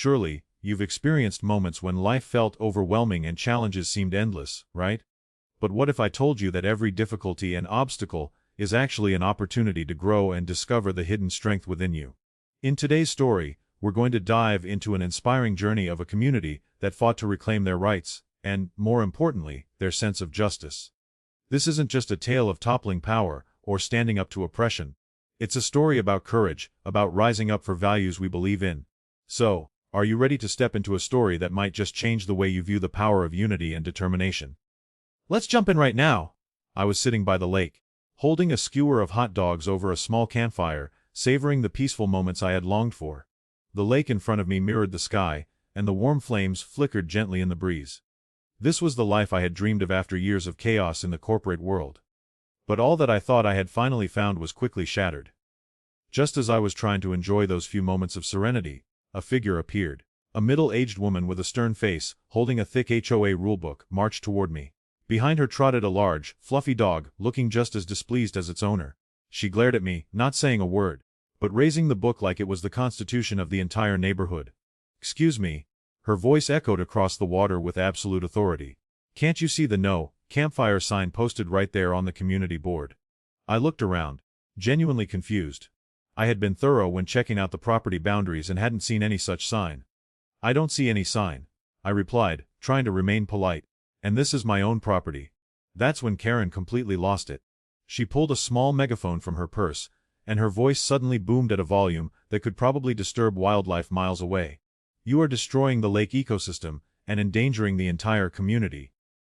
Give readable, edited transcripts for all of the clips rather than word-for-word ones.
Surely, you've experienced moments when life felt overwhelming and challenges seemed endless, right? But what if I told you that every difficulty and obstacle is actually an opportunity to grow and discover the hidden strength within you? In today's story, we're going to dive into an inspiring journey of a community that fought to reclaim their rights, and, more importantly, their sense of justice. This isn't just a tale of toppling power or standing up to oppression. It's a story about courage, about rising up for values we believe in. So, are you ready to step into a story that might just change the way you view the power of unity and determination? Let's jump in right now. I was sitting by the lake, holding a skewer of hot dogs over a small campfire, savoring the peaceful moments I had longed for. The lake in front of me mirrored the sky, and the warm flames flickered gently in the breeze. This was the life I had dreamed of after years of chaos in the corporate world. But all that I thought I had finally found was quickly shattered. Just as I was trying to enjoy those few moments of serenity, a figure appeared. A middle-aged woman with a stern face, holding a thick HOA rulebook, marched toward me. Behind her trotted a large, fluffy dog, looking just as displeased as its owner. She glared at me, not saying a word, but raising the book like it was the constitution of the entire neighborhood. "Excuse me." Her voice echoed across the water with absolute authority. "Can't you see the No Campfire sign posted right there on the community board?" I looked around, genuinely confused. I had been thorough when checking out the property boundaries and hadn't seen any such sign. "I don't see any sign," I replied, trying to remain polite. "And this is my own property." That's when Karen completely lost it. She pulled a small megaphone from her purse, and her voice suddenly boomed at a volume that could probably disturb wildlife miles away. "You are destroying the lake ecosystem and endangering the entire community,"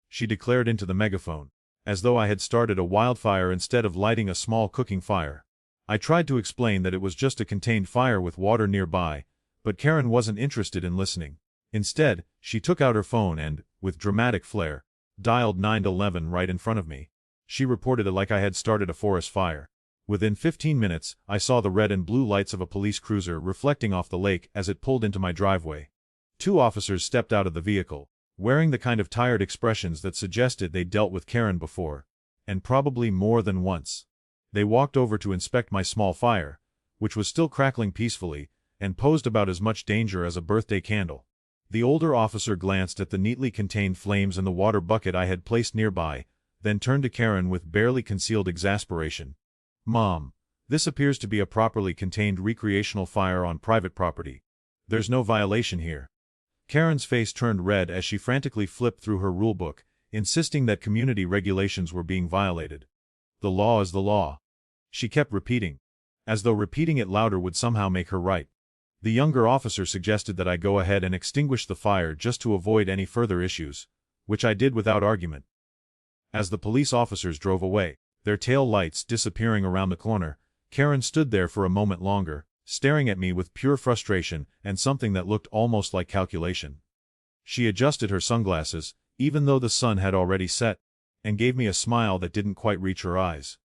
she declared into the megaphone, as though I had started a wildfire instead of lighting a small cooking fire. I tried to explain that it was just a contained fire with water nearby, but Karen wasn't interested in listening. Instead, she took out her phone and, with dramatic flair, dialed 911 right in front of me. She reported it like I had started a forest fire. Within 15 minutes, I saw the red and blue lights of a police cruiser reflecting off the lake as it pulled into my driveway. 2 officers stepped out of the vehicle, wearing the kind of tired expressions that suggested they'd dealt with Karen before, and probably more than once. They walked over to inspect my small fire, which was still crackling peacefully, and posed about as much danger as a birthday candle. The older officer glanced at the neatly contained flames in the water bucket I had placed nearby, then turned to Karen with barely concealed exasperation. "Mom, this appears to be a properly contained recreational fire on private property. There's no violation here." Karen's face turned red as she frantically flipped through her rulebook, insisting that community regulations were being violated. "The law is the law," she kept repeating, as though repeating it louder would somehow make her right. The younger officer suggested that I go ahead and extinguish the fire just to avoid any further issues, which I did without argument. As the police officers drove away, their tail lights disappearing around the corner, Karen stood there for a moment longer, staring at me with pure frustration and something that looked almost like calculation. She adjusted her sunglasses, even though the sun had already set, and gave me a smile that didn't quite reach her eyes.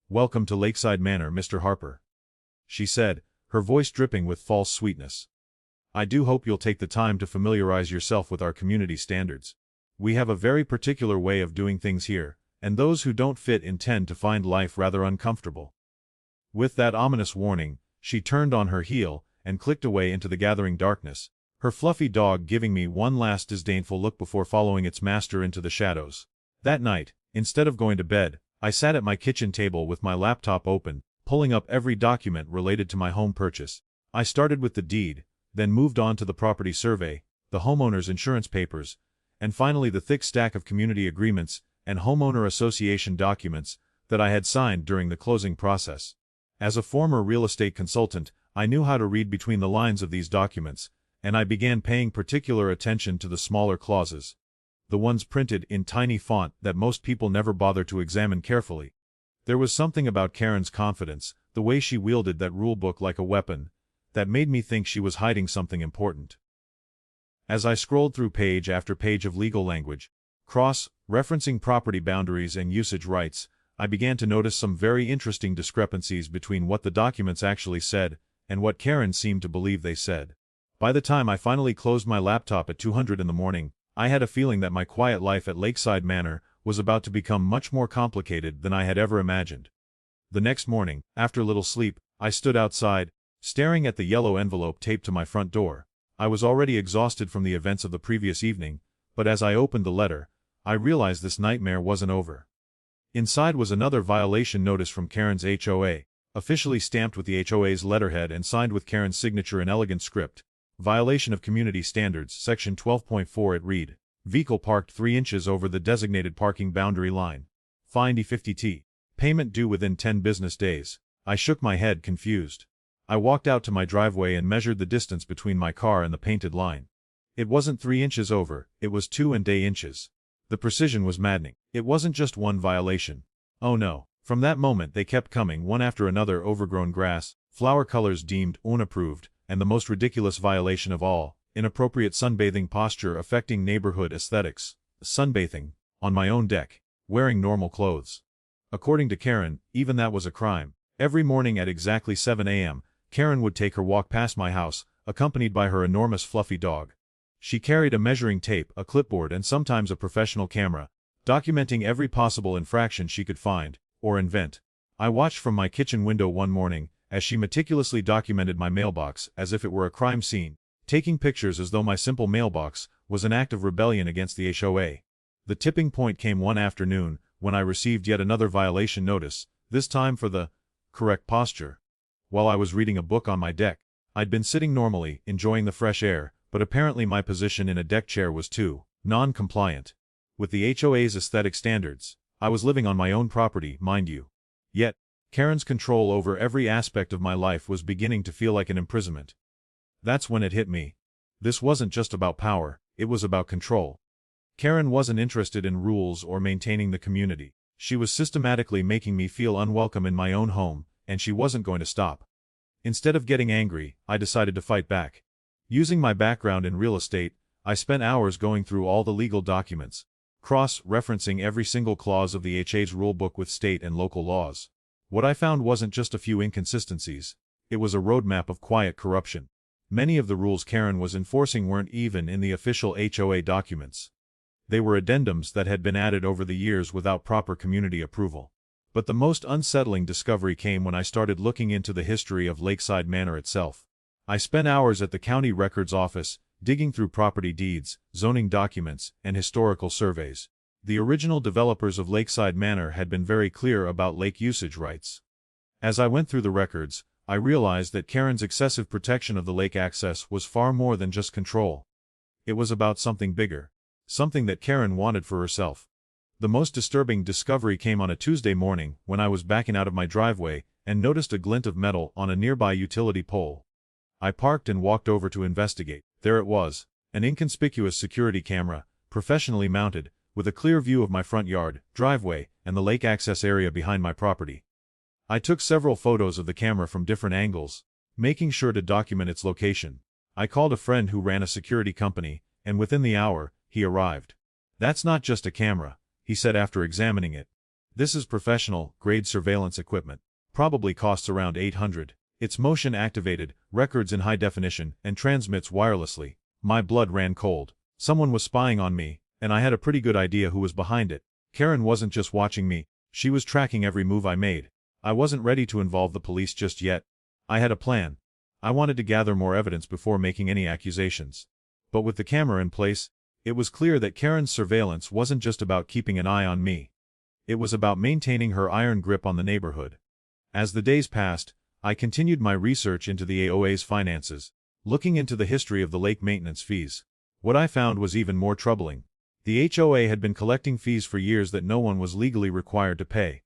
"Welcome to Lakeside Manor, Mr. Harper," she said, her voice dripping with false sweetness. "I do hope you'll take the time to familiarize yourself with our community standards. We have a very particular way of doing things here, and those who don't fit in tend to find life rather uncomfortable." With that ominous warning, she turned on her heel and clicked away into the gathering darkness, her fluffy dog giving me one last disdainful look before following its master into the shadows. That night, instead of going to bed, I sat at my kitchen table with my laptop open, pulling up every document related to my home purchase. I started with the deed, then moved on to the property survey, the homeowner's insurance papers, and finally the thick stack of community agreements and homeowner association documents that I had signed during the closing process. As a former real estate consultant, I knew how to read between the lines of these documents, and I began paying particular attention to the smaller clauses, the ones printed in tiny font that most people never bother to examine carefully. There was something about Karen's confidence, the way she wielded that rulebook like a weapon, that made me think she was hiding something important. As I scrolled through page after page of legal language, cross-referencing property boundaries and usage rights, I began to notice some very interesting discrepancies between what the documents actually said and what Karen seemed to believe they said. By the time I finally closed my laptop at 2:00 in the morning, I had a feeling that my quiet life at Lakeside Manor was about to become much more complicated than I had ever imagined. The next morning, after little sleep, I stood outside, staring at the yellow envelope taped to my front door. I was already exhausted from the events of the previous evening, but as I opened the letter, I realized this nightmare wasn't over. Inside was another violation notice from Karen's HOA, officially stamped with the HOA's letterhead and signed with Karen's signature in elegant script. Violation of Community Standards, Section 12.4. It read, vehicle parked 3 inches over the designated parking boundary line. Fine D50T. Payment due within 10 business days. I shook my head, confused. I walked out to my driveway and measured the distance between my car and the painted line. It wasn't 3 inches over, it was 2 inches. The precision was maddening. It wasn't just one violation. Oh no. From that moment they kept coming, one after another: overgrown grass, flower colors deemed unapproved, and the most ridiculous violation of all, inappropriate sunbathing posture affecting neighborhood aesthetics. Sunbathing, on my own deck, wearing normal clothes. According to Karen, even that was a crime. Every morning at exactly 7 a.m., Karen would take her walk past my house, accompanied by her enormous fluffy dog. She carried a measuring tape, a clipboard, and sometimes a professional camera, documenting every possible infraction she could find or invent. I watched from my kitchen window one morning as she meticulously documented my mailbox as if it were a crime scene, taking pictures as though my simple mailbox was an act of rebellion against the HOA. The tipping point came one afternoon when I received yet another violation notice, this time for the correct posture. While I was reading a book on my deck, I'd been sitting normally, enjoying the fresh air, but apparently my position in a deck chair was too non-compliant with the HOA's aesthetic standards. I was living on my own property, mind you. Yet, Karen's control over every aspect of my life was beginning to feel like an imprisonment. That's when it hit me. This wasn't just about power, it was about control. Karen wasn't interested in rules or maintaining the community. She was systematically making me feel unwelcome in my own home, and she wasn't going to stop. Instead of getting angry, I decided to fight back. Using my background in real estate, I spent hours going through all the legal documents, cross-referencing every single clause of the HOA's rulebook with state and local laws. What I found wasn't just a few inconsistencies, it was a roadmap of quiet corruption. Many of the rules Karen was enforcing weren't even in the official HOA documents. They were addendums that had been added over the years without proper community approval. But the most unsettling discovery came when I started looking into the history of Lakeside Manor itself. I spent hours at the county records office, digging through property deeds, zoning documents, and historical surveys. The original developers of Lakeside Manor had been very clear about lake usage rights. As I went through the records, I realized that Karen's excessive protection of the lake access was far more than just control. It was about something bigger, something that Karen wanted for herself. The most disturbing discovery came on a Tuesday morning when I was backing out of my driveway and noticed a glint of metal on a nearby utility pole. I parked and walked over to investigate. There it was, an inconspicuous security camera, professionally mounted, with a clear view of my front yard, driveway, and the lake access area behind my property. I took several photos of the camera from different angles, making sure to document its location. I called a friend who ran a security company, and within the hour, he arrived. "That's not just a camera," he said after examining it. "This is professional, grade surveillance equipment. Probably costs around $800. It's motion-activated, records in high definition, and transmits wirelessly." My blood ran cold. Someone was spying on me, and I had a pretty good idea who was behind it. Karen wasn't just watching me, she was tracking every move I made. I wasn't ready to involve the police just yet. I had a plan. I wanted to gather more evidence before making any accusations. But with the camera in place, it was clear that Karen's surveillance wasn't just about keeping an eye on me. It was about maintaining her iron grip on the neighborhood. As the days passed, I continued my research into the HOA's finances, looking into the history of the lake maintenance fees. What I found was even more troubling. The HOA had been collecting fees for years that no one was legally required to pay.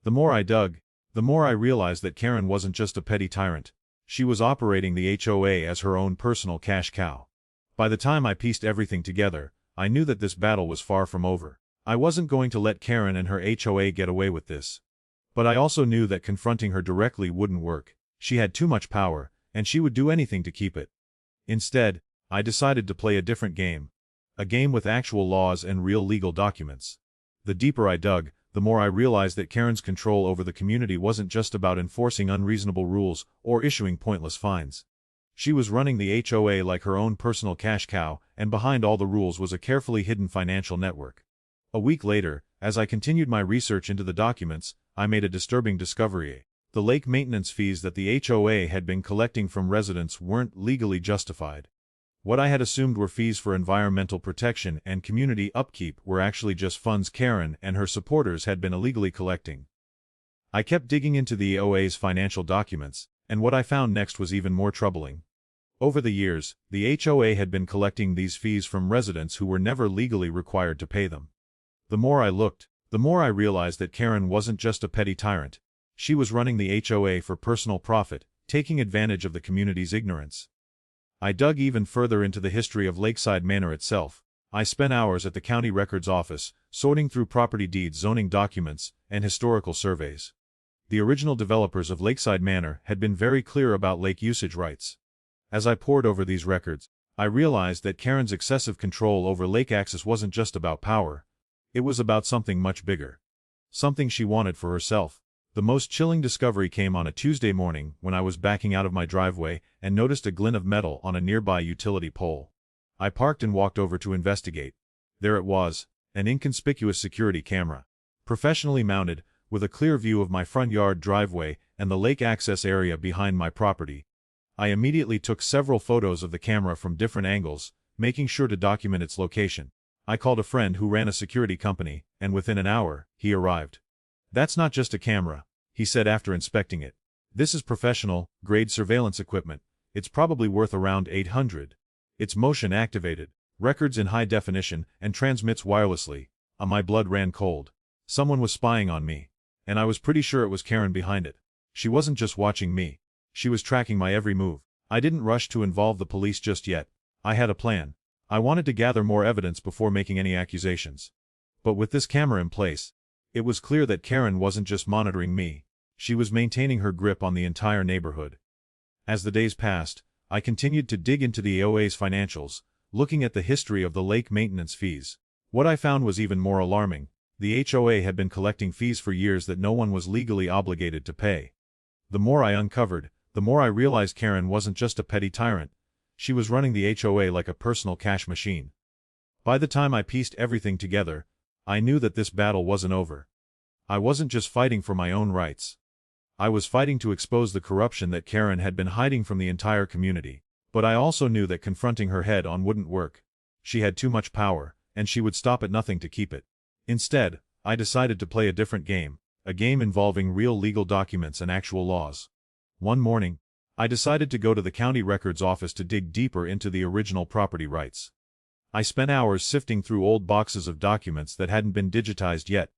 The more I dug, the more I realized that Karen wasn't just a petty tyrant. She was operating the HOA as her own personal cash cow. By the time I pieced everything together, I knew that this battle was far from over. I wasn't going to let Karen and her HOA get away with this. But I also knew that confronting her directly wouldn't work. She had too much power, and she would do anything to keep it. Instead, I decided to play a different game. A game with actual laws and real legal documents. The deeper I dug, the more I realized that Karen's control over the community wasn't just about enforcing unreasonable rules or issuing pointless fines. She was running the HOA like her own personal cash cow, and behind all the rules was a carefully hidden financial network. A week later, as I continued my research into the documents, I made a disturbing discovery. The lake maintenance fees that the HOA had been collecting from residents weren't legally justified. What I had assumed were fees for environmental protection and community upkeep were actually just funds Karen and her supporters had been illegally collecting. I kept digging into the HOA's financial documents, and what I found next was even more troubling. Over the years, the HOA had been collecting these fees from residents who were never legally required to pay them. The more I looked, the more I realized that Karen wasn't just a petty tyrant. She was running the HOA for personal profit, taking advantage of the community's ignorance. I dug even further into the history of Lakeside Manor itself. I spent hours at the county records office, sorting through property deeds, zoning documents, and historical surveys. The original developers of Lakeside Manor had been very clear about lake usage rights. As I pored over these records, I realized that Karen's excessive control over lake access wasn't just about power. It was about something much bigger. Something she wanted for herself. The most chilling discovery came on a Tuesday morning when I was backing out of my driveway and noticed a glint of metal on a nearby utility pole. I parked and walked over to investigate. There it was, an inconspicuous security camera. Professionally mounted, with a clear view of my front yard driveway and the lake access area behind my property. I immediately took several photos of the camera from different angles, making sure to document its location. I called a friend who ran a security company, and within an hour, he arrived. "That's not just a camera," he said after inspecting it. "This is professional, grade surveillance equipment. It's probably worth around $800. It's motion activated, records in high definition, and transmits wirelessly." My blood ran cold. Someone was spying on me. And I was pretty sure it was Karen behind it. She wasn't just watching me. She was tracking my every move. I didn't rush to involve the police just yet. I had a plan. I wanted to gather more evidence before making any accusations. But with this camera in place, it was clear that Karen wasn't just monitoring me. She was maintaining her grip on the entire neighborhood. As the days passed, I continued to dig into the HOA's financials, looking at the history of the lake maintenance fees. What I found was even more alarming. The HOA had been collecting fees for years that no one was legally obligated to pay. The more I uncovered, the more I realized Karen wasn't just a petty tyrant. She was running the HOA like a personal cash machine. By the time I pieced everything together, I knew that this battle wasn't over. I wasn't just fighting for my own rights. I was fighting to expose the corruption that Karen had been hiding from the entire community. But I also knew that confronting her head-on wouldn't work. She had too much power, and she would stop at nothing to keep it. Instead, I decided to play a different game, a game involving real legal documents and actual laws. One morning, I decided to go to the county records office to dig deeper into the original property rights. I spent hours sifting through old boxes of documents that hadn't been digitized yet.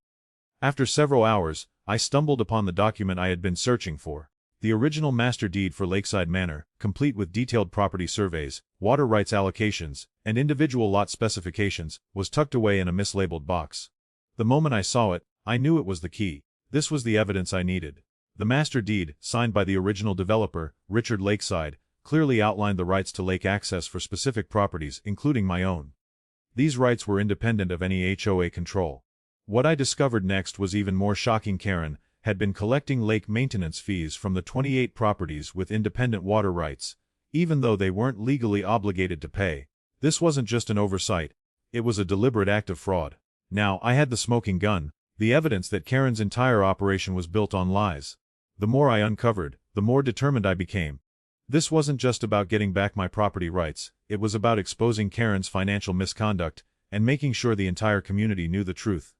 After several hours, I stumbled upon the document I had been searching for. The original master deed for Lakeside Manor, complete with detailed property surveys, water rights allocations, and individual lot specifications, was tucked away in a mislabeled box. The moment I saw it, I knew it was the key. This was the evidence I needed. The master deed, signed by the original developer, Richard Lakeside, clearly outlined the rights to lake access for specific properties, including my own. These rights were independent of any HOA control. What I discovered next was even more shocking. Karen had been collecting lake maintenance fees from the 28 properties with independent water rights, even though they weren't legally obligated to pay. This wasn't just an oversight. It was a deliberate act of fraud. Now, I had the smoking gun, the evidence that Karen's entire operation was built on lies. The more I uncovered, the more determined I became. This wasn't just about getting back my property rights, it was about exposing Karen's financial misconduct and making sure the entire community knew the truth.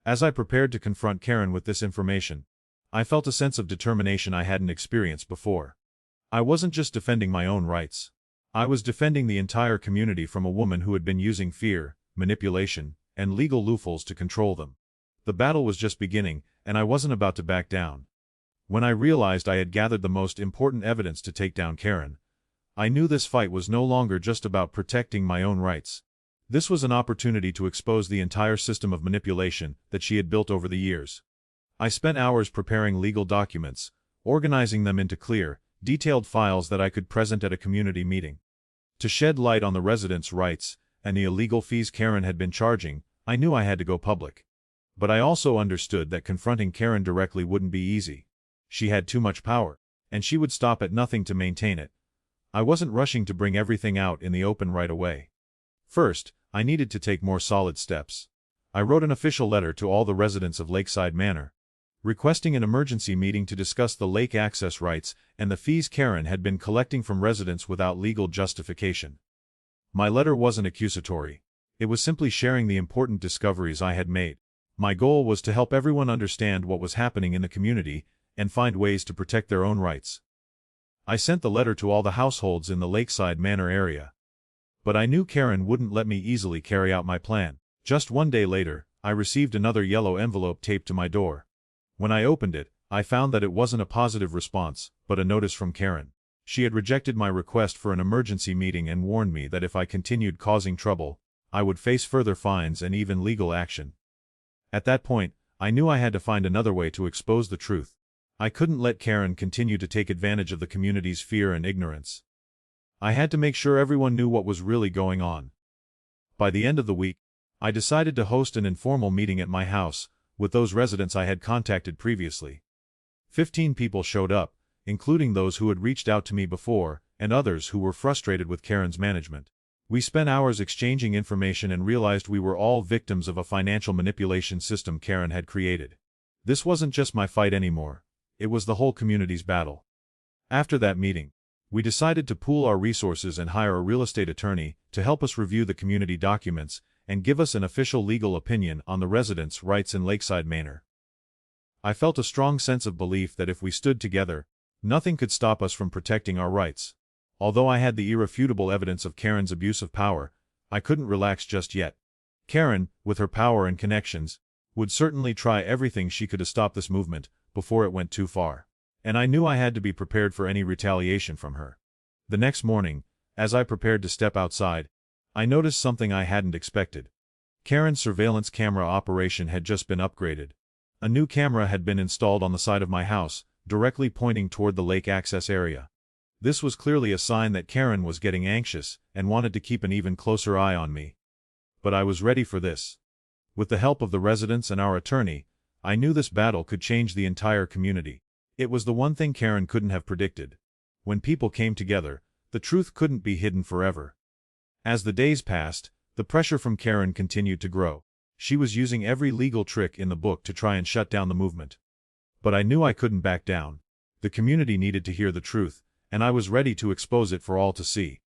As I prepared to confront Karen with this information, I felt a sense of determination I hadn't experienced before. I wasn't just defending my own rights. I was defending the entire community from a woman who had been using fear, manipulation, and legal loopholes to control them. The battle was just beginning, and I wasn't about to back down. When I realized I had gathered the most important evidence to take down Karen, I knew this fight was no longer just about protecting my own rights. This was an opportunity to expose the entire system of manipulation that she had built over the years. I spent hours preparing legal documents, organizing them into clear, detailed files that I could present at a community meeting. To shed light on the residents' rights and the illegal fees Karen had been charging, I knew I had to go public. But I also understood that confronting Karen directly wouldn't be easy. She had too much power, and she would stop at nothing to maintain it. I wasn't rushing to bring everything out in the open right away. First, I needed to take more solid steps. I wrote an official letter to all the residents of Lakeside Manor. requesting an emergency meeting to discuss the lake access rights and the fees Karen had been collecting from residents without legal justification. My letter wasn't accusatory. It was simply sharing the important discoveries I had made. My goal was to help everyone understand what was happening in the community and find ways to protect their own rights. I sent the letter to all the households in the Lakeside Manor area. But I knew Karen wouldn't let me easily carry out my plan. Just one day later, I received another yellow envelope taped to my door. When I opened it, I found that it wasn't a positive response, but a notice from Karen. She had rejected my request for an emergency meeting and warned me that if I continued causing trouble, I would face further fines and even legal action. At that point, I knew I had to find another way to expose the truth. I couldn't let Karen continue to take advantage of the community's fear and ignorance. I had to make sure everyone knew what was really going on. By the end of the week, I decided to host an informal meeting at my house, with those residents I had contacted previously. 15 people showed up, including those who had reached out to me before, and others who were frustrated with Karen's management. We spent hours exchanging information and realized we were all victims of a financial manipulation system Karen had created. This wasn't just my fight anymore. It was the whole community's battle. After that meeting, we decided to pool our resources and hire a real estate attorney to help us review the community documents and give us an official legal opinion on the residents' rights in Lakeside Manor. I felt a strong sense of belief that if we stood together, nothing could stop us from protecting our rights. Although I had the irrefutable evidence of Karen's abuse of power, I couldn't relax just yet. Karen, with her power and connections, would certainly try everything she could to stop this movement before it went too far. And I knew I had to be prepared for any retaliation from her. The next morning, as I prepared to step outside, I noticed something I hadn't expected. Karen's surveillance camera operation had just been upgraded. A new camera had been installed on the side of my house, directly pointing toward the lake access area. This was clearly a sign that Karen was getting anxious and wanted to keep an even closer eye on me. But I was ready for this. With the help of the residents and our attorney, I knew this battle could change the entire community. It was the one thing Karen couldn't have predicted. When people came together, the truth couldn't be hidden forever. As the days passed, the pressure from Karen continued to grow. She was using every legal trick in the book to try and shut down the movement. But I knew I couldn't back down. The community needed to hear the truth, and I was ready to expose it for all to see.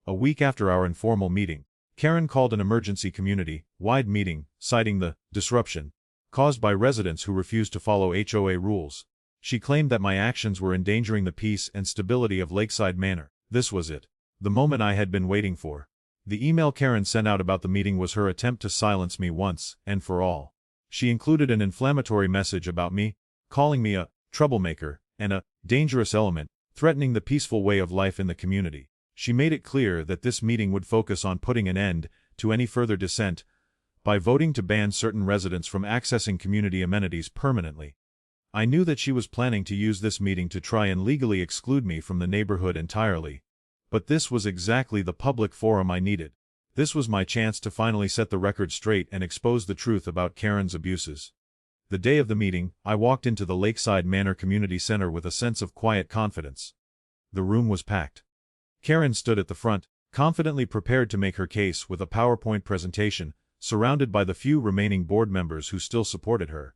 A week after our informal meeting, Karen called an emergency community-wide meeting, citing the disruption caused by residents who refused to follow HOA rules. She claimed that my actions were endangering the peace and stability of Lakeside Manor. This was it. The moment I had been waiting for. The email Karen sent out about the meeting was her attempt to silence me once and for all. She included an inflammatory message about me, calling me a troublemaker and a dangerous element, threatening the peaceful way of life in the community. She made it clear that this meeting would focus on putting an end to any further dissent by voting to ban certain residents from accessing community amenities permanently. I knew that she was planning to use this meeting to try and legally exclude me from the neighborhood entirely. But this was exactly the public forum I needed. This was my chance to finally set the record straight and expose the truth about Karen's abuses. The day of the meeting, I walked into the Lakeside Manor Community Center with a sense of quiet confidence. The room was packed. Karen stood at the front, confidently prepared to make her case with a PowerPoint presentation, surrounded by the few remaining board members who still supported her.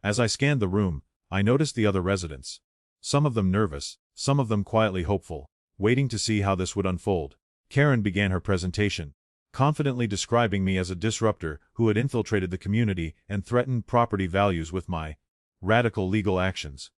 As I scanned the room, I noticed the other residents. Some of them nervous, some of them quietly hopeful, waiting to see how this would unfold. Karen began her presentation, confidently describing me as a disruptor who had infiltrated the community and threatened property values with my radical legal actions.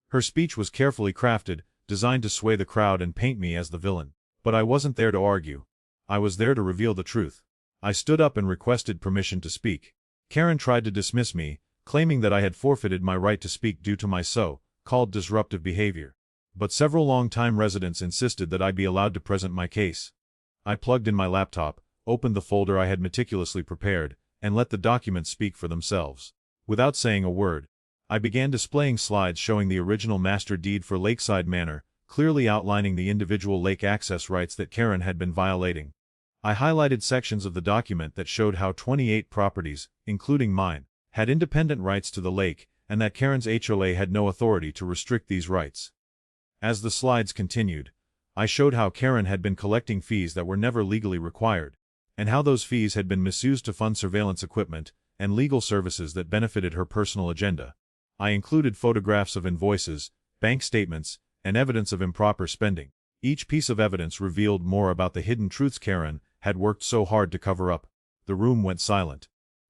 Her speech was carefully crafted, designed to sway the crowd and paint me as the villain. But I wasn't there to argue. I was there to reveal the truth. I stood up and requested permission to speak. Karen tried to dismiss me, claiming that I had forfeited my right to speak due to my so-called disruptive behavior. But several long-time residents insisted that I be allowed to present my case. I plugged in my laptop, opened the folder I had meticulously prepared, and let the documents speak for themselves. Without saying a word, I began displaying slides showing the original master deed for Lakeside Manor, clearly outlining the individual lake access rights that Karen had been violating. I highlighted sections of the document that showed how 28 properties, including mine, had independent rights to the lake, and that Karen's HOA had no authority to restrict these rights. As the slides continued, I showed how Karen had been collecting fees that were never legally required, and how those fees had been misused to fund surveillance equipment and legal services that benefited her personal agenda. I included photographs of invoices, bank statements, and evidence of improper spending. Each piece of evidence revealed more about the hidden truths Karen had worked so hard to cover up. The room went silent.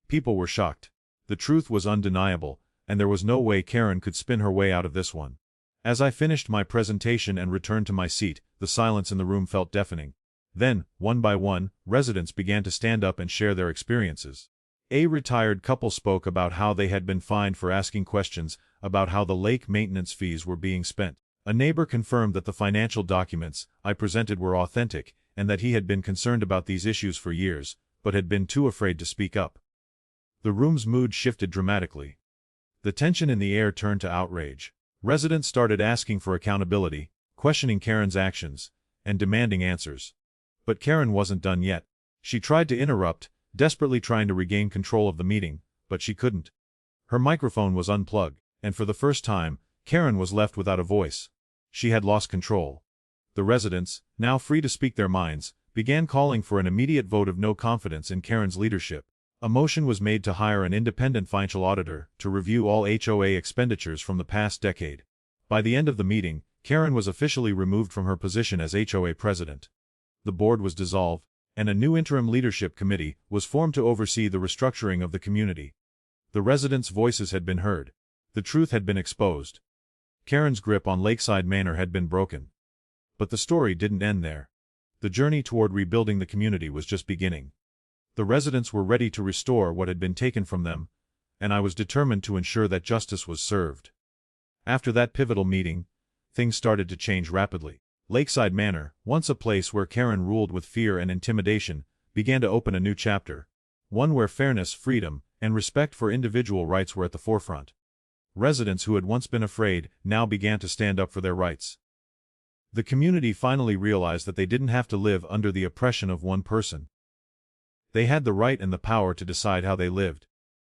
People were shocked. The truth was undeniable, and there was no way Karen could spin her way out of this one. As I finished my presentation and returned to my seat, the silence in the room felt deafening. Then, one by one, residents began to stand up and share their experiences. A retired couple spoke about how they had been fined for asking questions about how the lake maintenance fees were being spent. A neighbor confirmed that the financial documents I presented were authentic and that he had been concerned about these issues for years, but had been too afraid to speak up. The room's mood shifted dramatically. The tension in the air turned to outrage. Residents started asking for accountability, questioning Karen's actions, and demanding answers. But Karen wasn't done yet. She tried to interrupt, desperately trying to regain control of the meeting, but she couldn't. Her microphone was unplugged, and for the first time, Karen was left without a voice. She had lost control. The residents, now free to speak their minds, began calling for an immediate vote of no confidence in Karen's leadership. A motion was made to hire an independent financial auditor to review all HOA expenditures from the past decade. By the end of the meeting, Karen was officially removed from her position as HOA president. The board was dissolved, and a new interim leadership committee was formed to oversee the restructuring of the community. The residents' voices had been heard. The truth had been exposed. Karen's grip on Lakeside Manor had been broken. But the story didn't end there. The journey toward rebuilding the community was just beginning. The residents were ready to restore what had been taken from them, and I was determined to ensure that justice was served. After that pivotal meeting, things started to change rapidly. Lakeside Manor, once a place where Karen ruled with fear and intimidation, began to open a new chapter. One where fairness, freedom, and respect for individual rights were at the forefront. Residents who had once been afraid now began to stand up for their rights. The community finally realized that they didn't have to live under the oppression of one person. They had the right and the power to decide how they lived.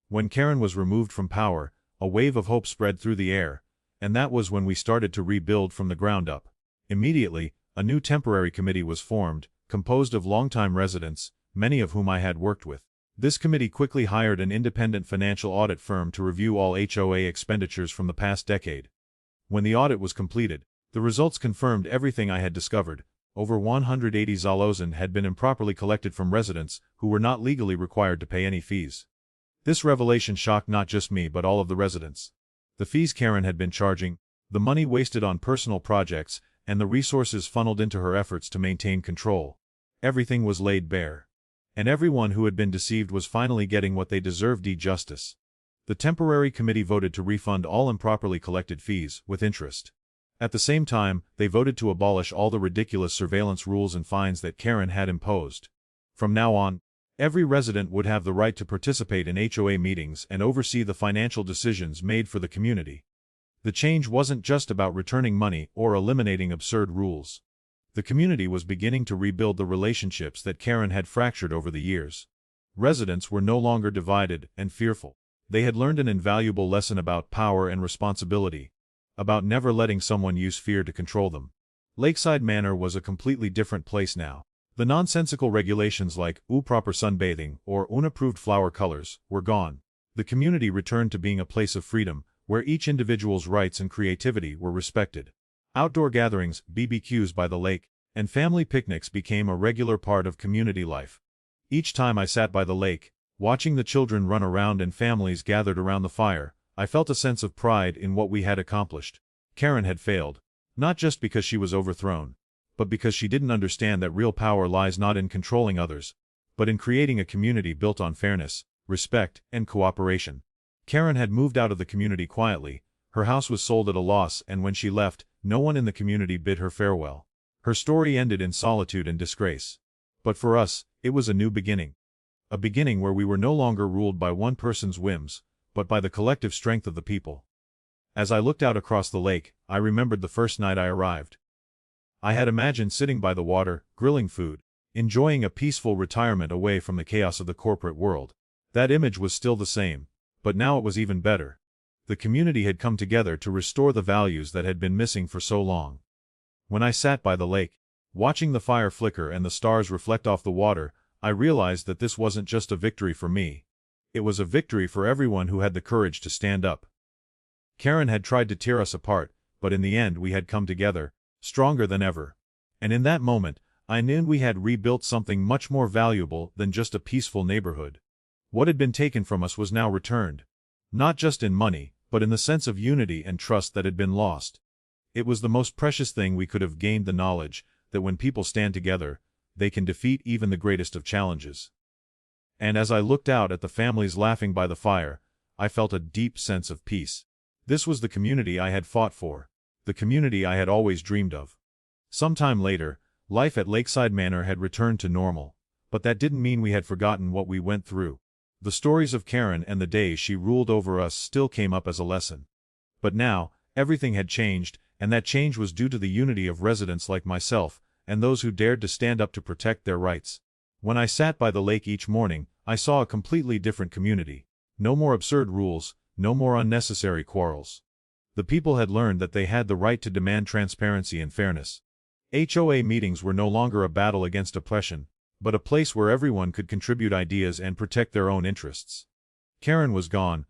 When Karen was removed from power, a wave of hope spread through the air, and that was when we started to rebuild from the ground up. Immediately, a new temporary committee was formed, composed of longtime residents, many of whom I had worked with. This committee quickly hired an independent financial audit firm to review all HOA expenditures from the past decade. When the audit was completed, the results confirmed everything I had discovered. Over 180 zalozen had been improperly collected from residents who were not legally required to pay any fees. This revelation shocked not just me but all of the residents. The fees Karen had been charging, the money wasted on personal projects, and the resources funneled into her efforts to maintain control. Everything was laid bare. And everyone who had been deceived was finally getting what they deserved: justice. The temporary committee voted to refund all improperly collected fees, with interest. At the same time, they voted to abolish all the ridiculous surveillance rules and fines that Karen had imposed. From now on, every resident would have the right to participate in HOA meetings and oversee the financial decisions made for the community. The change wasn't just about returning money or eliminating absurd rules. The community was beginning to rebuild the relationships that Karen had fractured over the years. Residents were no longer divided and fearful. They had learned an invaluable lesson about power and responsibility, about never letting someone use fear to control them. Lakeside Manor was a completely different place now. The nonsensical regulations like improper sunbathing or unapproved flower colors were gone. The community returned to being a place of freedom, where each individual's rights and creativity were respected. Outdoor gatherings, BBQs by the lake, and family picnics became a regular part of community life. Each time I sat by the lake, watching the children run around and families gathered around the fire, I felt a sense of pride in what we had accomplished. Karen had failed, not just because she was overthrown, but because she didn't understand that real power lies not in controlling others, but in creating a community built on fairness, respect, and cooperation. Karen had moved out of the community quietly. Her house was sold at a loss, and when she left, no one in the community bid her farewell. Her story ended in solitude and disgrace. But for us, it was a new beginning. A beginning where we were no longer ruled by one person's whims, but by the collective strength of the people. As I looked out across the lake, I remembered the first night I arrived. I had imagined sitting by the water, grilling food, enjoying a peaceful retirement away from the chaos of the corporate world. That image was still the same, but now it was even better. The community had come together to restore the values that had been missing for so long. When I sat by the lake, watching the fire flicker and the stars reflect off the water, I realized that this wasn't just a victory for me. It was a victory for everyone who had the courage to stand up. Karen had tried to tear us apart, but in the end we had come together, stronger than ever. And in that moment, I knew we had rebuilt something much more valuable than just a peaceful neighborhood. What had been taken from us was now returned. Not just in money, but in the sense of unity and trust that had been lost. It was the most precious thing we could have gained, the knowledge that when people stand together, they can defeat even the greatest of challenges. And as I looked out at the families laughing by the fire, I felt a deep sense of peace. This was the community I had fought for, the community I had always dreamed of. Sometime later, life at Lakeside Manor had returned to normal, but that didn't mean we had forgotten what we went through. The stories of Karen and the day she ruled over us still came up as a lesson. But now, everything had changed, and that change was due to the unity of residents like myself, and those who dared to stand up to protect their rights. When I sat by the lake each morning, I saw a completely different community. No more absurd rules, no more unnecessary quarrels. The people had learned that they had the right to demand transparency and fairness. HOA meetings were no longer a battle against oppression, but a place where everyone could contribute ideas and protect their own interests. Karen was gone,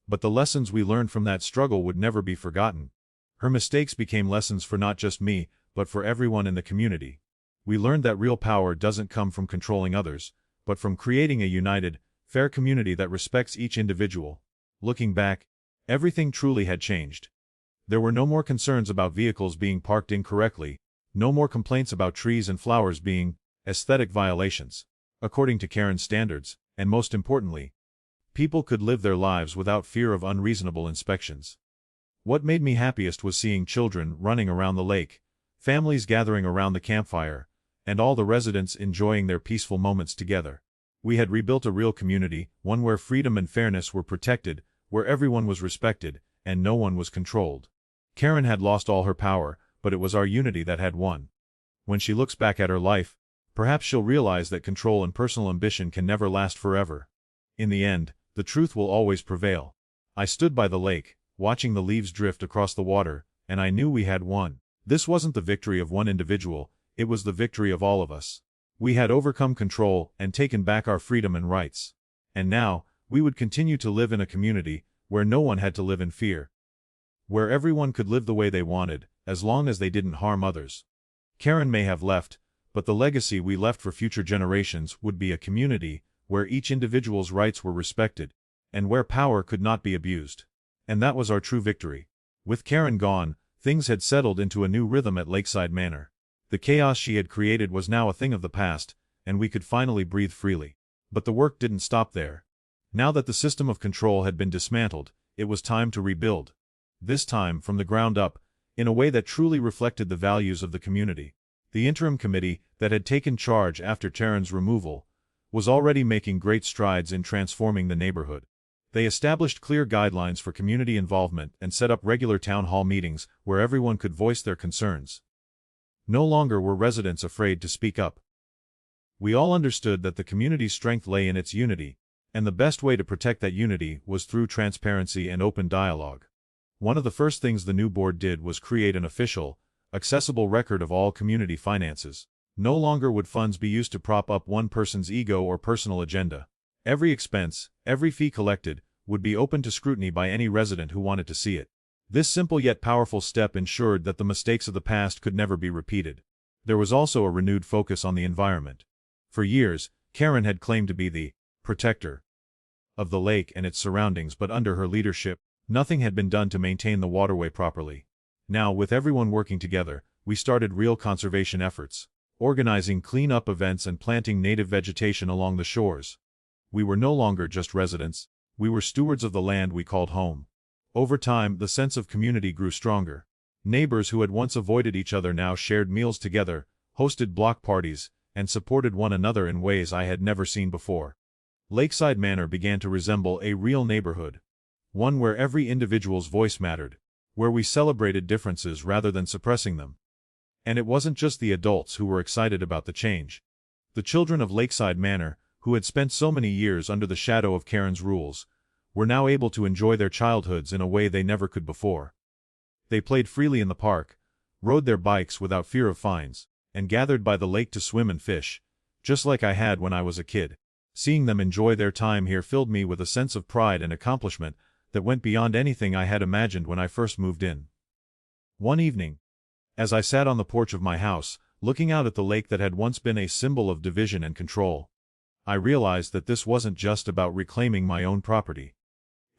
but the lessons we learned from that struggle would never be forgotten. Her mistakes became lessons for not just me, but for everyone in the community. We learned that real power doesn't come from controlling others, but from creating a united, fair community that respects each individual. Looking back, everything truly had changed. There were no more concerns about vehicles being parked incorrectly, no more complaints about trees and flowers being aesthetic violations, according to Karen's standards, and most importantly, people could live their lives without fear of unreasonable inspections. What made me happiest was seeing children running around the lake, families gathering around the campfire, and all the residents enjoying their peaceful moments together. We had rebuilt a real community, one where freedom and fairness were protected, where everyone was respected, and no one was controlled. Karen had lost all her power, but it was our unity that had won. When she looks back at her life, perhaps she'll realize that control and personal ambition can never last forever. In the end, the truth will always prevail. I stood by the lake, watching the leaves drift across the water, and I knew we had won. This wasn't the victory of one individual, it was the victory of all of us. We had overcome control and taken back our freedom and rights. And now, we would continue to live in a community where no one had to live in fear. Where everyone could live the way they wanted, as long as they didn't harm others. Karen may have left, but the legacy we left for future generations would be a community where each individual's rights were respected, and where power could not be abused. And that was our true victory. With Karen gone, things had settled into a new rhythm at Lakeside Manor. The chaos she had created was now a thing of the past, and we could finally breathe freely. But the work didn't stop there. Now that the system of control had been dismantled, it was time to rebuild. This time from the ground up, in a way that truly reflected the values of the community. The interim committee, that had taken charge after Karen's removal, was already making great strides in transforming the neighborhood. They established clear guidelines for community involvement and set up regular town hall meetings where everyone could voice their concerns. No longer were residents afraid to speak up. We all understood that the community's strength lay in its unity, and the best way to protect that unity was through transparency and open dialogue. One of the first things the new board did was create an official, accessible record of all community finances. No longer would funds be used to prop up one person's ego or personal agenda. Every expense, every fee collected, would be open to scrutiny by any resident who wanted to see it. This simple yet powerful step ensured that the mistakes of the past could never be repeated. There was also a renewed focus on the environment. For years, Karen had claimed to be the protector of the lake and its surroundings, but under her leadership, nothing had been done to maintain the waterway properly. Now, with everyone working together, we started real conservation efforts, organizing clean-up events and planting native vegetation along the shores. We were no longer just residents, we were stewards of the land we called home. Over time, the sense of community grew stronger. Neighbors who had once avoided each other now shared meals together, hosted block parties, and supported one another in ways I had never seen before. Lakeside Manor began to resemble a real neighborhood. One where every individual's voice mattered, where we celebrated differences rather than suppressing them. And it wasn't just the adults who were excited about the change. The children of Lakeside Manor, who had spent so many years under the shadow of Karen's rules, were now able to enjoy their childhoods in a way they never could before. They played freely in the park, rode their bikes without fear of fines, and gathered by the lake to swim and fish, just like I had when I was a kid. Seeing them enjoy their time here filled me with a sense of pride and accomplishment that went beyond anything I had imagined when I first moved in. One evening, as I sat on the porch of my house, looking out at the lake that had once been a symbol of division and control, I realized that this wasn't just about reclaiming my own property.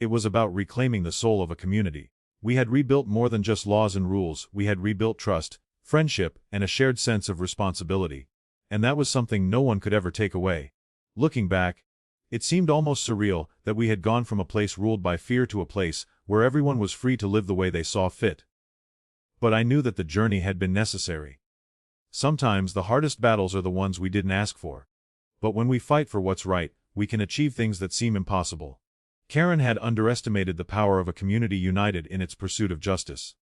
It was about reclaiming the soul of a community. We had rebuilt more than just laws and rules, we had rebuilt trust, friendship, and a shared sense of responsibility. And that was something no one could ever take away. Looking back, it seemed almost surreal that we had gone from a place ruled by fear to a place where everyone was free to live the way they saw fit. But I knew that the journey had been necessary. Sometimes the hardest battles are the ones we didn't ask for. But when we fight for what's right, we can achieve things that seem impossible. Karen had underestimated the power of a community united in its pursuit of justice.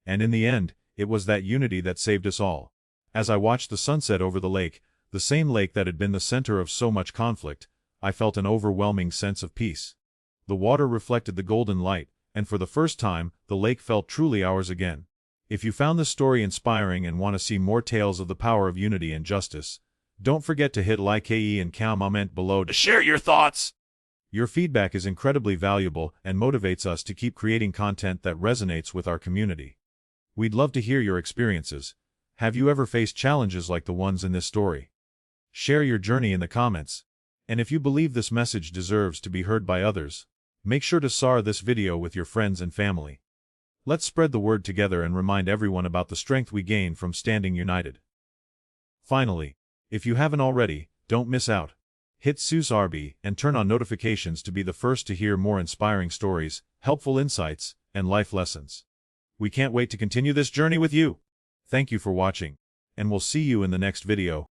And in the end, it was that unity that saved us all. As I watched the sunset over the lake, the same lake that had been the center of so much conflict, I felt an overwhelming sense of peace. The water reflected the golden light, and for the first time, the lake felt truly ours again. If you found this story inspiring and want to see more tales of the power of unity and justice, don't forget to hit like and comment below to share your thoughts. Your feedback is incredibly valuable and motivates us to keep creating content that resonates with our community. We'd love to hear your experiences. Have you ever faced challenges like the ones in this story? Share your journey in the comments. And if you believe this message deserves to be heard by others, make sure to share this video with your friends and family. Let's spread the word together and remind everyone about the strength we gain from standing united. Finally, if you haven't already, don't miss out. Hit subscribe and turn on notifications to be the first to hear more inspiring stories, helpful insights, and life lessons. We can't wait to continue this journey with you. Thank you for watching, and we'll see you in the next video.